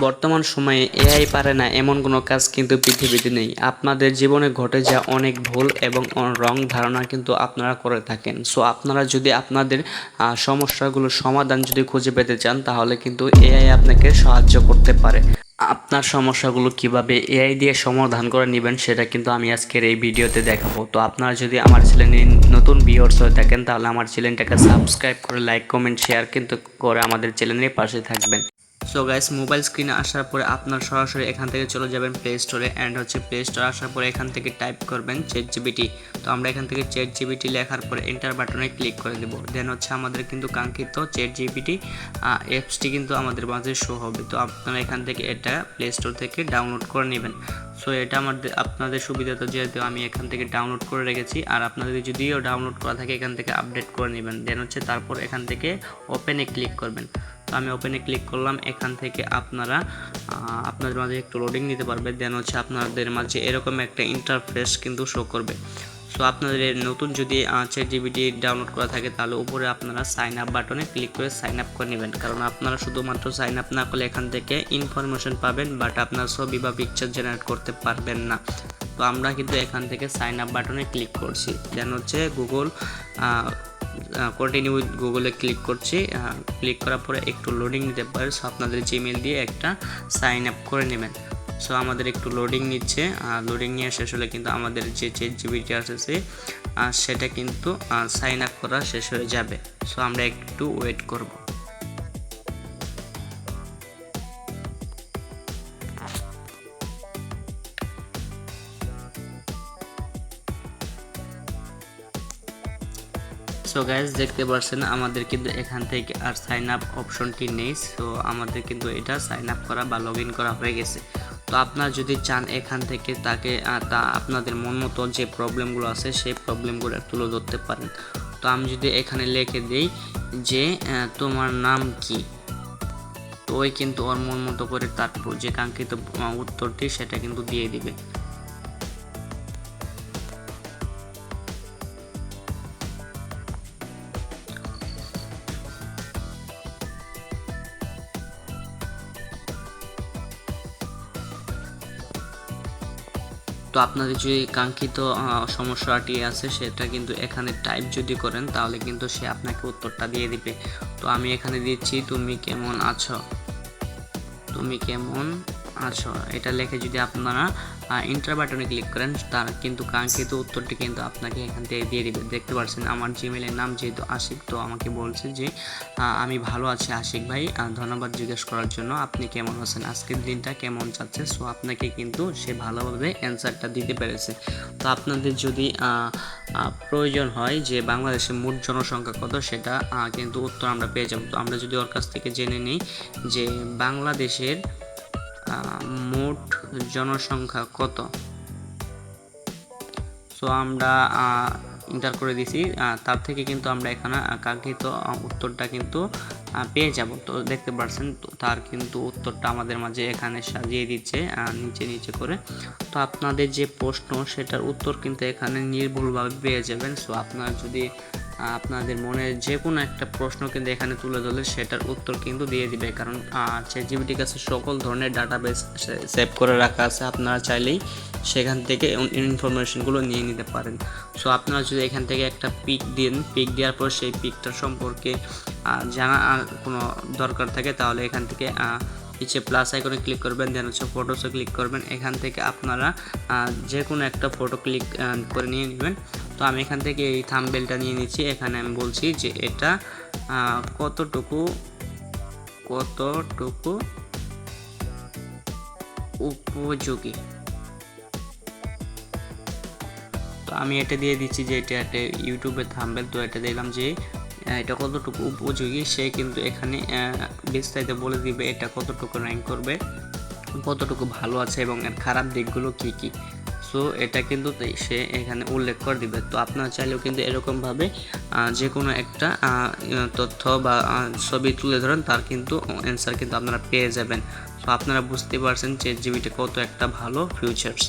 বর্তমান সময়ে এআই পারে না এমন কোনো কাজ কিন্তু পৃথিবীতে নেই। আপনাদের জীবনে ঘটে যাওয়া অনেক ভুল এবং রং ধারণা কিন্তু আপনারা করে থাকেন। সো আপনারা যদি আপনাদের সমস্যাগুলোর সমাধান যদি খুঁজে পেতে চান তাহলে কিন্তু এআই আপনাকে সাহায্য করতে পারে। আপনার সমস্যাগুলো কিভাবে এআই দিয়ে সমাধান করে নেবেন সেটা কিন্তু আমি আজকের এই ভিডিওতে দেখাবো। তো আপনারা যদি আমার চ্যানেলে নতুন ভিউয়ার্স হয়ে থাকেন তাহলে আমার চ্যানেলটাকে সাবস্ক্রাইব করে লাইক কমেন্ট শেয়ার কিন্তু করে আমাদের চ্যানেলের পাশে থাকবেন। সো গাইস, মোবাইল স্ক্রিনে আসার পরে আপনার সরাসরি এখান থেকে চলে যাবেন প্লে স্টোরে অ্যান্ড প্লে স্টোরে আসার পরে এখান থেকে টাইপ করবেন ChatGPT। তো আমরা এখান থেকে ChatGPT লেখার পরে এন্টার বাটনে ক্লিক করে দেব। দেন আমাদের কিন্তু কাঙ্ক্ষিত ChatGPT অ্যাপসটি কিন্তু আমাদের মাঝে শো হবে। তো আপনারা এখান থেকে এটা প্লে স্টোর থেকে ডাউনলোড করে নেবেন। সো এটা আপনাদের সুবিধাতে যেহেতু আমি এখান থেকে ডাউনলোড করে রেখেছি, আর আপনাদের যদিও ডাউনলোড করা থাকে এখান থেকে আপডেট করে নেবেন। দেন তারপর এখান থেকে ওপেনে ক্লিক করবেন। তো আমি ওপেনে ক্লিক করলাম। এখান থেকে আপনাদের মাঝে একটু লোডিং নিতে পারবে। দেন আপনাদের মাঝে এরকম একটা ইন্টারফেস কিন্তু শো করবে। সো আপনাদের নতুন যদি ChatGPT ডাউনলোড করা থাকে তাহলে উপরে আপনারা সাইন আপ বাটনে ক্লিক করে সাইন আপ করে নেবেন, কারণ আপনারা শুধুমাত্র সাইন আপ না করলে এখান থেকে ইনফরমেশন পাবেন, বাট আপনার ছবি বা পিকচার জেনারেট করতে পারবেন না। তো আমরা কিন্তু এখান থেকে সাইন আপ বাটনে ক্লিক করছি। দেন গুগল কন্টিনিউ উইথ গুগলে ক্লিক করছি। ক্লিক করার পরে একটু লোডিং নিতে পারে। সো আপনাদের জিমেল দিয়ে একটা সাইন আপ করে নেবেন। সো আমাদের একটু লোডিং নিচ্ছে। লোডিং নিয়ে শেষ হলে কিন্তু আমাদের যে ChatGPT আসছে সেটা কিন্তু সাইন আপ করা শেষ হয়ে যাবে। সো আমরা একটু ওয়েট করব। সো গাইজ, দেখতে পাচ্ছেন আমাদের কিন্তু এখান থেকে আর সাইন আপ অপশনটি নেই। সো আমাদের কিন্তু এটা সাইন আপ করা বা লগ ইন করা হয়ে গেছে। তো আপনারা যদি চান এখান থেকে তাকে আপনাদের মন মতো যে প্রবলেমগুলো আছে সেই প্রবলেমগুলো তুলে ধরতে পারেন। তো আমি যদি এখানে লিখে দিই যে তোমার নাম কি, তো ওই কিন্তু ওর মন মতো করে তারপর যে কাঙ্ক্ষিত উত্তরটি সেটা কিন্তু দিয়ে দিবে। তো আপনাদের যদি কাঙ্ক্ষিত সমস্যাটি আছে সেটা কিন্তু এখানে টাইপ যদি করেন তাহলে কিন্তু সে আপনাকে উত্তরটা দিয়ে দিবে। তো আমি এখানে দিচ্ছি তুমি কেমন আছো, তুমি কেমন আছো এটা লিখে যদি আপনারা এন্টার বাটনে ক্লিক করেন তার কিন্তু কাঙ্ক্ষিত উত্তরটি কিন্তু আপনাকে এখান থেকে দিয়ে দিবে। দেখতে পাচ্ছেন আমার জিমেলের নাম যেহেতু আশিক, তো আমাকে বলছে যে আমি ভালো আছি আশিক ভাই, ধন্যবাদ জিজ্ঞেস করার জন্য, আপনি কেমন আছেন, আজকের দিনটা কেমন যাচ্ছে। সো আপনাকে কিন্তু সে ভালোভাবে অ্যান্সারটা দিতে পেরেছে। তো আপনাদের যদি প্রয়োজন হয় যে বাংলাদেশের মোট জনসংখ্যা কত সেটা কিন্তু উত্তর আমরা পেয়ে যাব। তো আমরা যদি ওর কাছ থেকে জেনে নিই যে বাংলাদেশের মোট জনসংখ্যা কত। সো আমরা এন্টার করে দিছি, তার থেকে কিন্তু আমরা এখানে কাঙ্ক্ষিত উত্তরটা কিন্তু পেয়ে যাব। তো দেখতে পাচ্ছেন তার কিন্তু উত্তরটা আমাদের মাঝে এখানে সাজিয়ে দিচ্ছে নিচে নিচে করে। তো আপনাদের যে প্রশ্ন সেটার উত্তর কিন্তু এখানে নির্ভুলভাবে পেয়ে যাবেন। সো আপনারা যদি আপনাদের মনে যে কোনো একটা প্রশ্ন কিন্তু এখানে তুলে ধরলে সেটার উত্তর কিন্তু দিয়ে দিবে, কারণ ChatGPT কাছে সকল ধরনের ডাটাবেস সেভ করে রাখা আছে। আপনারা চাইলেই সেখান থেকে ইনফরমেশনগুলো নিয়ে নিতে পারেন। সো আপনারা যদি এখান থেকে একটা পিক দিন, পিক দেওয়ার পর সেই পিকটার সম্পর্কে জানা কোনো দরকার থাকে তাহলে এখান থেকে নিচে প্লাস আইকনে ক্লিক করবেন। দেন ফটোসে ক্লিক করবেন। এখান থেকে আপনারা যে কোনো একটা ফটো ক্লিক করে নিয়ে নেবেন। তো আমি এখান থেকে এই থাম্বনেলটা নিয়ে নিচ্ছি। এখানে আমি বলছি যে এটা কতটুকু উপযোগী। তো আমি এটা দিয়ে দিচ্ছি যে এটা একটা ইউটিউবের থাম্বনেল। তো এটা দিলাম যে এটা কতটুকু উপযোগী, সে কিন্তু এখানে বিস্তারিত বলে দিবে এটা কতটুকু র্যাঙ্ক করবে, কতটুকু ভালো আছে এবং এর খারাপ দিকগুলো কি কি। সো এটা কিন্তু সে এখানে উল্লেখ করে দিবে। তো আপনারা চাইলেও কিন্তু এরকমভাবে যে কোনো একটা তথ্য বা ছবি তুলে ধরেন তার কিন্তু অ্যান্সার কিন্তু আপনারা পেয়ে যাবেন। সো আপনারা বুঝতে পারছেন ChatGPT কত একটা ভালো ফিউচার্স।